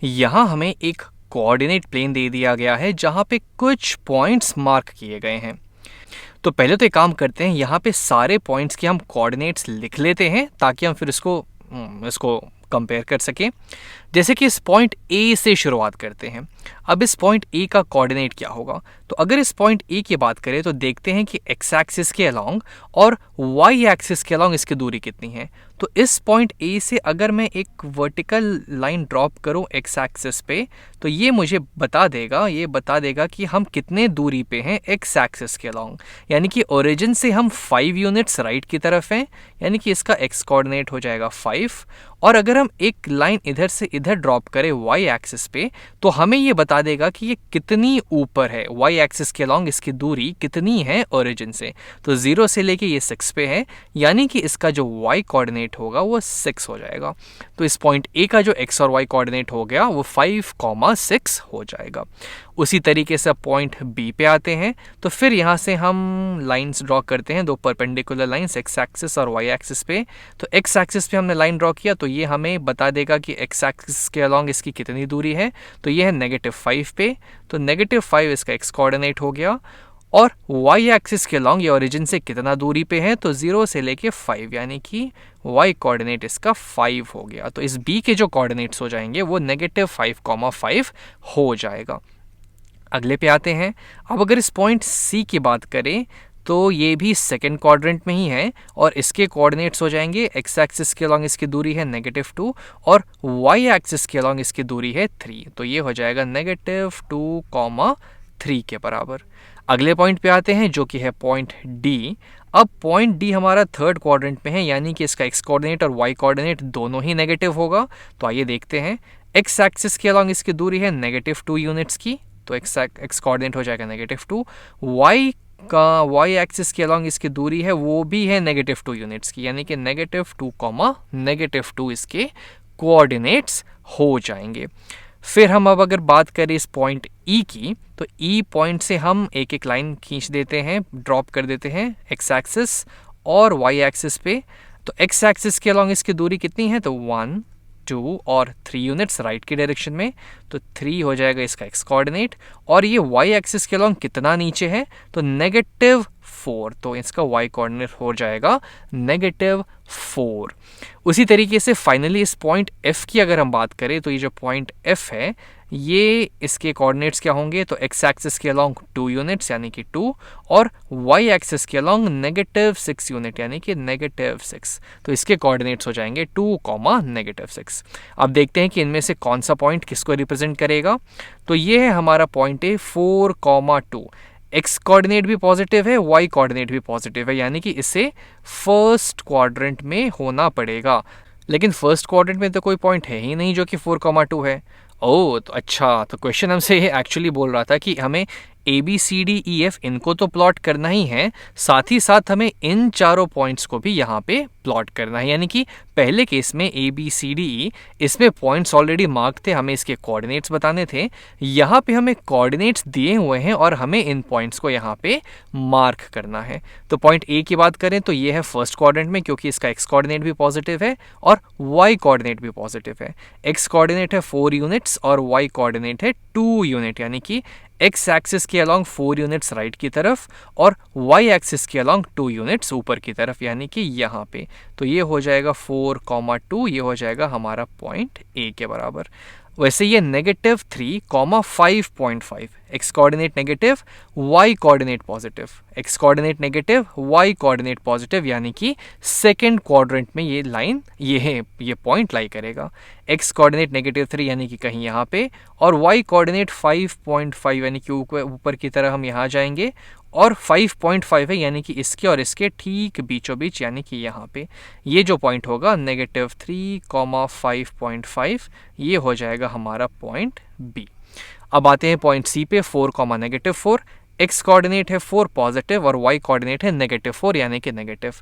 यहाँ हमें एक कोऑर्डिनेट प्लेन दे दिया गया है जहाँ पे कुछ पॉइंट्स मार्क किए गए हैं। तो पहले तो एक काम करते हैं, यहाँ पे सारे पॉइंट्स के हम कोऑर्डिनेट्स लिख लेते हैं ताकि हम फिर इसको कंपेयर कर सकें। जैसे कि इस पॉइंट ए से शुरुआत करते हैं। अब इस पॉइंट ए का कोऑर्डिनेट क्या होगा? तो अगर इस पॉइंट ए की बात करें तो देखते हैं कि एक्स एक्सिस के अलोंग और वाई एक्सिस के अलोंग इसकी दूरी कितनी है। तो इस पॉइंट ए से अगर मैं एक वर्टिकल लाइन ड्रॉप करूं एक्स एक्सिस पे, तो ये मुझे बता देगा कि हम कितने दूरी पे हैं एक्स एक्सिस के अलोंग। यानी कि ओरिजिन से हम 5 यूनिट्स राइट की तरफ हैं, यानी कि इसका एक्स कोऑर्डिनेट हो जाएगा 5। और अगर हम एक लाइन इधर से इधर ड्रॉप करें वाई एक्सिस पे, तो हमें ये बता देगा कि ये कितनी ऊपर है, वाई एक्सिस के अलोंग इसकी दूरी कितनी है ओरिजिन से। तो 0 से लेके ये 6 पे है, यानी कि इसका जो वाई कोऑर्डिनेट होगा वो 6 हो जाएगा। तो इस पॉइंट ए का जो एक्स और वाई कोऑर्डिनेट हो गया वो 5,6 हो जाएगा। उसी तरीके से पॉइंट बी पे आते हैं। तो फिर यहाँ से हम लाइंस ड्रॉ करते हैं, दो परपेंडिकुलर लाइंस एक्स एक्सिस और वाई एक्सिस पे। तो एक्स एक्सिस पे हमने लाइन ड्रॉ किया तो ये हमें बता देगा कि एक्स एक्सिस के अलोंग इसकी कितनी दूरी है। तो ये है -5 पे, तो -5 इसका एक्स कोऑर्डिनेट हो गया। और वाई एक्सिस के अलोंग ये ओरिजिन से कितना दूरी पे है, तो 0 से लेके 5, यानी कि वाई कोऑर्डिनेट इसका 5 हो गया। तो इस बी के जो कोऑर्डिनेट्स हो जाएंगे वो -5,5 हो जाएगा। अगले पे आते हैं। अब अगर इस पॉइंट सी की बात करें तो ये भी सेकेंड क्वाड्रेंट में ही है और इसके कोऑर्डिनेट्स हो जाएंगे एक्स एक्सिस के अलोंग इसकी दूरी है -2 और वाई एक्सिस के अलोंग इसकी दूरी है 3। तो ये हो जाएगा -2, 3 के बराबर। अगले पॉइंट पे आते हैं जो कि है पॉइंट डी। अब पॉइंट डी हमारा थर्ड क्वाड्रेंट में है, यानी कि इसका एक्स कोऑर्डिनेट और वाई कोऑर्डिनेट दोनों ही नेगेटिव होगा। तो आइए देखते हैं। एक्स एक्सिस के अलोंग इसकी दूरी है -2 यूनिट्स की, तो एक्स कोऑर्डिनेट हो जाएगा -2। वाई एक्सिस के अलोंग इसकी दूरी है वो भी है -2 यूनिट्स की, यानी कि -2, -2 इसके कोऑर्डिनेट्स हो जाएंगे। फिर हम अब अगर बात करें इस पॉइंट ई की, तो ई पॉइंट से हम एक एक लाइन खींच देते हैं, ड्रॉप कर देते हैं एक्स एक्सिस और वाई एक्सिस पे। तो एक्स एक्सिस के अलोंग इसकी दूरी कितनी है, तो 1, 2 और 3 यूनिट्स राइट की डायरेक्शन में। तो 3 हो जाएगा इसका एक्स कोऑर्डिनेट। और ये वाई एक्सिस के अलोंग कितना नीचे है, तो -4, तो इसका वाई कोऑर्डिनेट हो जाएगा -4। उसी तरीके से फाइनली इस पॉइंट एफ की अगर हम बात करें, तो ये जो पॉइंट एफ है ये इसके कोऑर्डिनेट्स क्या होंगे, तो एक्स एक्सिस के अलोंग 2 यूनिट्स यानी कि 2 और वाई एक्सिस के अलोंग -6 यूनिट यानी कि -6। तो इसके कोऑर्डिनेट्स हो जाएंगे 2, -6। अब देखते हैं कि इनमें से कौन सा पॉइंट किसको रिप्रेजेंट करेगा। तो ये है हमारा पॉइंट है 4, 2। एक्स कोऑर्डिनेट भी पॉजिटिव है, वाई कोऑर्डिनेट भी पॉजिटिव है, यानी कि इसे फर्स्ट क्वाड्रेंट में होना पड़ेगा। लेकिन फर्स्ट क्वाड्रेंट में तो कोई पॉइंट है ही नहीं जो कि 4, 2 है। ओह, तो अच्छा, तो क्वेश्चन हमसे ये एक्चुअली बोल रहा था कि हमें ABCDEF इनको तो प्लॉट करना ही है, साथ ही साथ हमें इन चारों पॉइंट्स को भी यहाँ पे प्लॉट करना है। यानी कि पहले केस में ABCDE इसमें पॉइंट्स ऑलरेडी मार्क थे, हमें इसके कोऑर्डिनेट्स बताने थे। यहाँ पे हमें कोऑर्डिनेट्स दिए हुए हैं और हमें इन पॉइंट्स को यहाँ पे मार्क करना है। तो पॉइंट ए की बात करें तो ये है फर्स्ट क्वाड्रेंट में, क्योंकि इसका एक्स कोऑर्डिनेट भी पॉजिटिव है और वाई कोऑर्डिनेट भी पॉजिटिव है। एक्स कोऑर्डिनेट है 4 यूनिट्स और वाई कोऑर्डिनेट है 2 यूनिट, यानी कि एक्स एक्सिस के अलोंग 4 यूनिट्स राइट की तरफ और वाई एक्सिस के अलोंग 2 यूनिट्स ऊपर की तरफ, यानी कि यहाँ पे। तो ये हो जाएगा 4, 2, ये हो जाएगा हमारा पॉइंट ए के बराबर। वैसे ये -3, 5.5, X coordinate negative, Y coordinate positive, X coordinate negative, Y coordinate positive, यानी कि सेकेंड क्वाड्रेंट में ये लाइन ये पॉइंट लाई करेगा। एक्स कोऑर्डिनेट -3 यानी कि कहीं यहाँ पे, और वाई कोऑर्डिनेट 5.5 यानी कि ऊपर की तरह हम यहाँ जाएंगे, और 5.5 है यानी कि इसके और इसके ठीक बीचों बीच, यानी कि यहाँ पे ये जो पॉइंट होगा -3, 5.5, ये हो जाएगा हमारा पॉइंट बी। अब आते हैं पॉइंट सी पे, 4, -4। एक्स कोऑर्डिनेट है 4 पॉजिटिव और वाई कोऑर्डिनेट है -4 यानी कि नेगेटिव।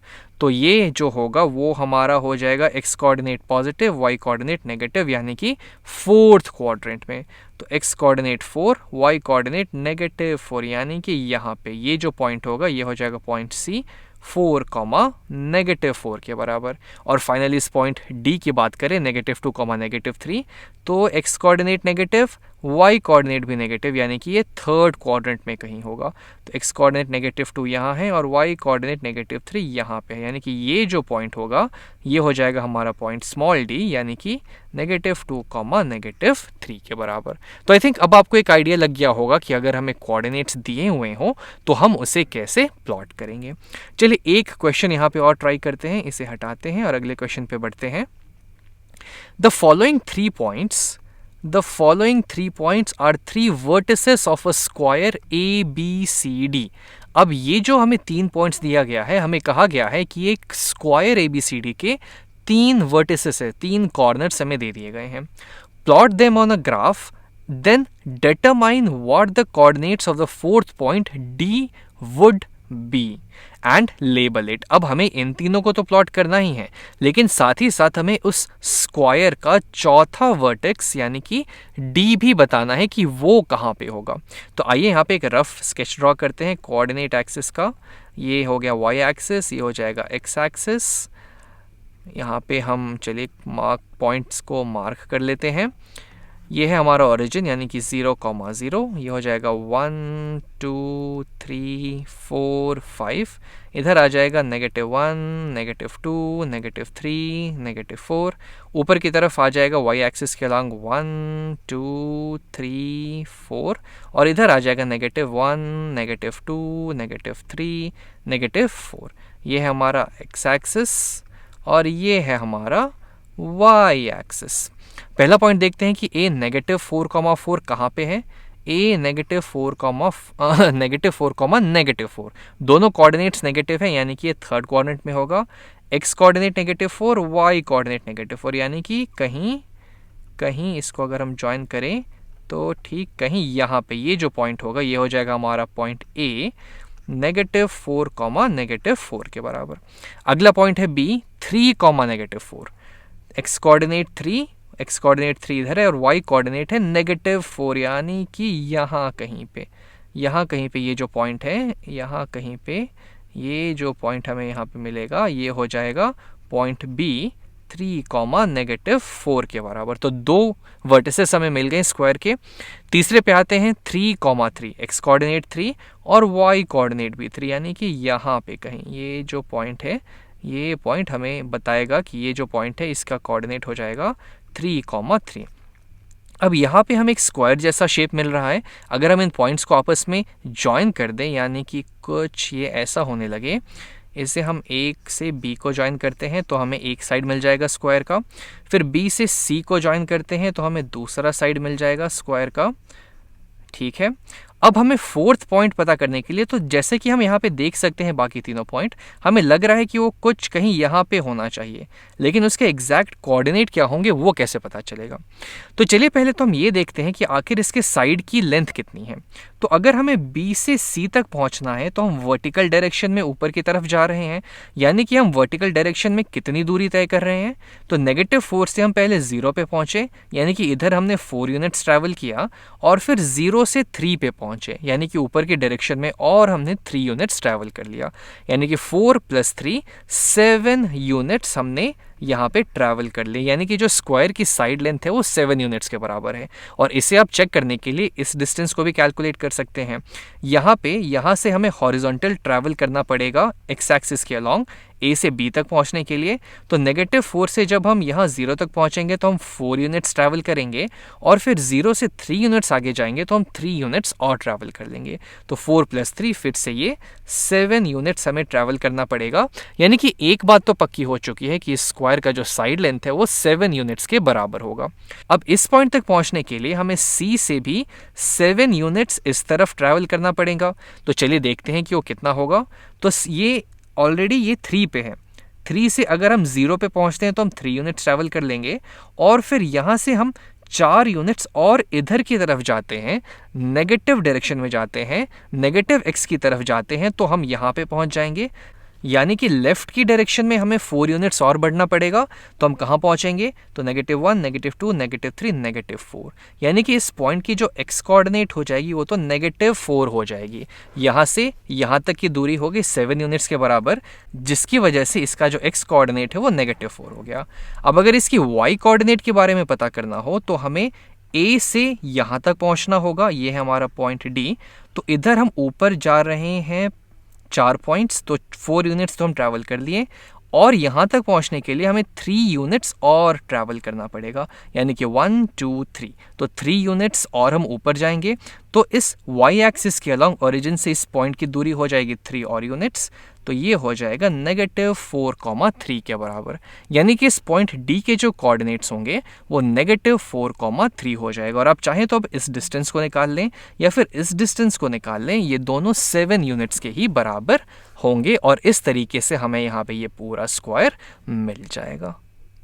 तो ये जो होगा वो हमारा हो जाएगा X coordinate positive, Y coordinate negative, यानी कि फोर्थ क्वाड्रेंट में। तो एक्स कोऑर्डिनेट 4, वाई कोऑर्डिनेट -4, यानी कि यहाँ पे ये जो पॉइंट होगा ये हो जाएगा पॉइंट सी, 4, -4 के बराबर। और फाइनली इस पॉइंट डी की बात करें, -2, -3, तो x coordinate negative, y coordinate भी नेगेटिव, यानी कि ये थर्ड क्वाड्रेंट में कहीं होगा। तो x कोऑर्डिनेट -2 यहाँ है और y कोऑर्डिनेट -3 यहाँ पे है, यानी कि ये जो पॉइंट होगा ये हो जाएगा हमारा पॉइंट स्मॉल d, यानी कि -2, -3 के बराबर। तो आई थिंक अब आपको एक आइडिया लग गया होगा कि अगर हमें कोऑर्डिनेट्स दिए हुए हों तो हम उसे कैसे प्लॉट करेंगे। चलिए एक क्वेश्चन यहाँ पे और ट्राई करते हैं, इसे हटाते हैं और अगले क्वेश्चन पे बढ़ते हैं। The following 3 points are 3 vertices of a square ABCD। अब ये जो हमें 3 पॉइंट्स दिया गया है, हमें कहा गया है कि एक स्क्वायर ABCD के 3 वर्टिसेस है, 3 कॉर्नर्स हमें दे दिए गए हैं। Plot them on a graph, then determine what the coordinates of the fourth point D would be and label it. अब हमें इन तीनों को तो प्लॉट करना ही है, लेकिन साथ ही साथ हमें उस स्क्वायर का चौथा वर्टेक्स यानी कि डी भी बताना है कि वो कहाँ पे होगा। तो आइए यहाँ पे एक रफ स्केच ड्रॉ करते हैं कोऑर्डिनेट एक्सिस का। ये हो गया वाई एक्सिस, ये हो जाएगा एक्स एक्सिस। यहाँ पे हम चलिए पॉइंट्स को मार्क कर लेते हैं। ये है हमारा ओरिजिन यानी कि 0, 0, ये हो जाएगा 1, 2, 3, 4, 5। इधर आ जाएगा -1, -2, -3, -4। ऊपर की तरफ आ जाएगा वाई एक्सिस के अलॉन्ग 1, 2, 3, 4। और इधर आ जाएगा -1, -2, -3, -4। ये है हमारा एक्स एक्सिस और ये है हमारा वाई एक्सिस। पहला पॉइंट देखते हैं कि a -4, कहाँ पे है। a -4, -4, दोनों कोऑर्डिनेट्स नेगेटिव है, यानी कि ये थर्ड कोऑर्डिनेट में होगा। x कोऑर्डिनेट -4, y कोऑर्डिनेट -4, यानी कि कहीं इसको अगर हम ज्वाइन करें तो ठीक कहीं यहाँ पे ये जो पॉइंट होगा ये हो जाएगा हमारा पॉइंट a, -4, -4 के बराबर। अगला पॉइंट है b 3, -4। x कोऑर्डिनेट 3, इधर है और y कोऑर्डिनेट है -4, यानी कि यहाँ कहीं पे ये जो पॉइंट है, यहाँ कहीं पे ये जो पॉइंट हमें यहाँ पे मिलेगा ये हो जाएगा पॉइंट b 3, -4 के बराबर। तो 2 वर्टिसेस हमें मिल गए स्क्वायर के। तीसरे पे आते हैं 3, 3, x कोऑर्डिनेट 3 और y कोऑर्डिनेट भी 3, यानी कि यहाँ पे कहीं ये जो पॉइंट है ये पॉइंट हमें बताएगा कि ये जो पॉइंट है इसका कोऑर्डिनेट हो जाएगा 3, 3। अब यहाँ पे हमें एक स्क्वायर जैसा शेप मिल रहा है। अगर हम इन पॉइंट्स को आपस में ज्वाइन कर दें, यानी कि कुछ ये ऐसा होने लगे, इसे हम एक से b को ज्वाइन करते हैं तो हमें एक साइड मिल जाएगा स्क्वायर का। फिर b से c को ज्वाइन करते हैं तो हमें दूसरा साइड मिल जाएगा स्क्वायर का। ठीक है, अब हमें फोर्थ पॉइंट पता करने के लिए, तो जैसे कि हम यहाँ पे देख सकते हैं बाकी तीनों पॉइंट, हमें लग रहा है कि वो कुछ कहीं यहाँ पे होना चाहिए, लेकिन उसके एग्जैक्ट कोऑर्डिनेट क्या होंगे वो कैसे पता चलेगा। तो चलिए पहले तो हम ये देखते हैं कि आखिर इसके साइड की लेंथ कितनी है। तो अगर हमें B से C तक पहुँचना है तो हम वर्टिकल डायरेक्शन में ऊपर की तरफ जा रहे हैं, यानी कि हम वर्टिकल डायरेक्शन में कितनी दूरी तय कर रहे हैं। तो -4 से हम पहले 0 पे पहुँचे, यानी कि इधर हमने 4 यूनिट्स ट्रैवल किया, और फिर 0 से 3 पे पहुँचे, यानी कि ऊपर की डायरेक्शन में, और हमने 3 यूनिट्स ट्रैवल कर लिया, यानी कि 4 + 3 7 यूनिट्स हमने यहाँ पे ट्रैवल कर लिए, यानी कि जो स्क्वायर की साइड लेंथ है वो 7 यूनिट्स के बराबर है। और इसे आप चेक करने के लिए इस डिस्टेंस को भी कैलकुलेट कर सकते हैं। यहाँ से हमें हॉरिजॉन्टल ट्रैवल करना पड़ेगा एक्स एक्सिस के अलॉन्ग A से B तक पहुँचने के लिए। तो -4 से जब हम यहाँ 0 तक पहुँचेंगे तो हम 4 यूनिट्स ट्रैवल करेंगे, और फिर 0 से 3 यूनिट्स आगे जाएंगे तो हम 3 यूनिट्स और ट्रैवल कर लेंगे। तो 4 + 3 फिर से ये 7 यूनिट्स हमें ट्रैवल करना पड़ेगा, यानी कि एक बात तो पक्की हो चुकी है कि स्क्वायर का जो साइड लेंथ है वो 7 यूनिट्स के बराबर होगा। अब इस पॉइंट तक पहुँचने के लिए हमें C से भी 7 यूनिट्स इस तरफ ट्रैवल करना पड़ेगा। तो चलिए देखते हैं कि वो कितना होगा। तो ये ऑलरेडी ये 3 पे है, 3 से अगर हम 0 पे पहुंचते हैं तो हम 3 यूनिट्स ट्रैवल कर लेंगे, और फिर यहाँ से हम 4 यूनिट्स और इधर की तरफ जाते हैं, नेगेटिव डायरेक्शन में जाते हैं, नेगेटिव x की तरफ जाते हैं, तो हम यहाँ पे पहुंच जाएंगे। यानी कि लेफ्ट की डायरेक्शन में हमें 4 यूनिट्स और बढ़ना पड़ेगा। तो हम कहाँ पहुँचेंगे? तो -1, -2, -3, -4। यानी कि इस पॉइंट की जो एक्स कोऑर्डिनेट हो जाएगी वो तो -4 हो जाएगी। यहाँ से यहाँ तक की दूरी होगी 7 यूनिट्स के बराबर, जिसकी वजह से इसका जो एक्स कोऑर्डिनेट है वो -4 हो गया। अब अगर इसकी वाई कोऑर्डिनेट के बारे में पता करना हो तो हमें ए से यहाँ तक पहुँचना होगा। ये है हमारा पॉइंट डी। तो इधर हम ऊपर जा रहे हैं 4 पॉइंट्स, तो 4 यूनिट्स तो हम ट्रैवल कर लिए, और यहाँ तक पहुँचने के लिए हमें 3 यूनिट्स और ट्रैवल करना पड़ेगा, यानी कि 1 2 3। तो 3 यूनिट्स और हम ऊपर जाएंगे। तो इस वाई एक्सिस के अलॉन्ग ओरिजिन से इस पॉइंट की दूरी हो जाएगी 3 और यूनिट्स। तो ये हो जाएगा -4,3 के बराबर। यानी कि इस पॉइंट डी के जो कोऑर्डिनेट्स होंगे वो -4,3 हो जाएगा। और आप चाहें तो अब इस डिस्टेंस को निकाल लें या फिर इस डिस्टेंस को निकाल लें, ये दोनों 7 यूनिट्स के ही बराबर होंगे और इस तरीके से हमें यहाँ पे ये पूरा स्क्वायर मिल जाएगा।